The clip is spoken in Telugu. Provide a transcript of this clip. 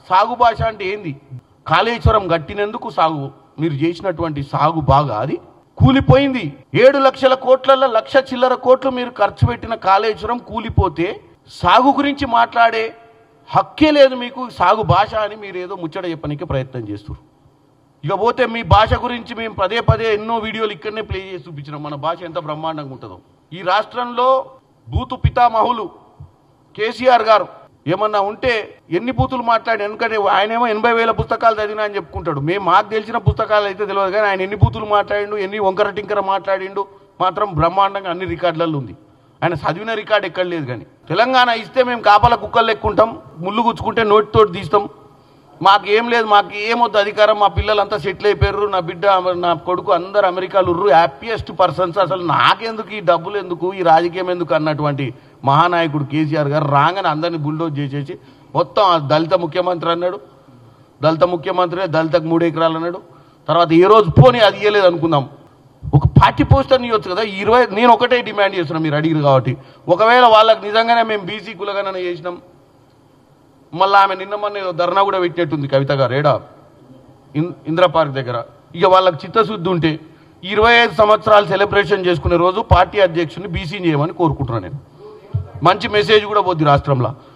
సాగు భాష అంటే ఏంది? కాళేశ్వరం కట్టినందుకు సాగు, మీరు చేసినటువంటి సాగు బాగా అది కూలిపోయింది. 7 లక్షల కోట్లలో 1,00,000 చిల్లర కోట్లు మీరు ఖర్చు పెట్టిన కాళేశ్వరం కూలిపోతే సాగు గురించి మాట్లాడే హక్కే లేదు మీకు. సాగు భాష అని మీరు ఏదో ముచ్చట చెప్పడానికి ప్రయత్నం చేస్తారు. ఇకపోతే మీ భాష గురించి మేము పదే పదే ఎన్నో వీడియోలు ఇక్కడనే ప్లే చేసి చూపించినాం. మన భాష ఎంత బ్రహ్మాండంగా ఉంటుందో. ఈ రాష్ట్రంలో బూతు పితామహులు కేసీఆర్ గారు ఏమన్నా ఉంటే ఎన్ని బూతులు మాట్లాడి, ఎందుకంటే ఆయనేమో 80,000 పుస్తకాలు చదివినా అని చెప్పుకుంటాడు. మేము మాకు తెలిసిన పుస్తకాలు అయితే తెలియదు, కానీ ఆయన ఎన్ని బూతులు మాట్లాడిండు, ఎన్ని వంకర టింకర మాట్లాడిండు మాత్రం బ్రహ్మాండంగా అన్ని రికార్డులలో ఉంది. ఆయన చదివిన రికార్డు ఎక్కడ లేదు. కానీ తెలంగాణ ఇస్తే మేము కాపల కుక్కలు ఎక్కుంటాం, ముళ్ళు గుచ్చుకుంటే నోటితోటి తీస్తాం, మాకు ఏం లేదు, మాకు ఏమొద్దు అధికారం, మా పిల్లలంతా సెటిల్ అయిపోయారు, నా బిడ్డ నా కొడుకు అందరు అమెరికాలు ఉర్రు, హ్యాపీయెస్ట్ పర్సన్స్, అసలు నాకెందుకు ఈ డబ్బులు ఎందుకు, ఈ రాజకీయం ఎందుకు అన్నటువంటి మహానాయకుడు కేసీఆర్ గారు రాగానే అందరినీ బుల్డోజ్ చేసేసి మొత్తం దళిత ముఖ్యమంత్రి అన్నాడు. దళిత ముఖ్యమంత్రి, దళితకు 3 ఎకరాలు అన్నాడు. తర్వాత ఏ రోజు పోనీ అది ఇవ్వలేదు అనుకుందాం, ఒక పార్టీ పోస్టర్ని ఇవ్వచ్చు కదా. 20 నేను ఒకటే డిమాండ్ చేస్తున్నాను, మీరు అడిగిరు కాబట్టి. ఒకవేళ వాళ్ళకి నిజంగానే మేము బీసీ కులగణన చేసినాం, మళ్ళీ ఆమె నిన్న మొన్న ధర్నా కూడా పెట్టినట్టుంది కవిత గారు ఏడా ఇందిరా పార్క్ దగ్గర. ఇక వాళ్ళకి చిత్తశుద్ధి ఉంటే 25 సంవత్సరాలు సెలబ్రేషన్ చేసుకునే రోజు పార్టీ అధ్యక్షుడిని బీసీని చేయమని కోరుకుంటున్నాను నేను. మంచి మెసేజ్ కూడా పోద్ది రాష్ట్రంలో.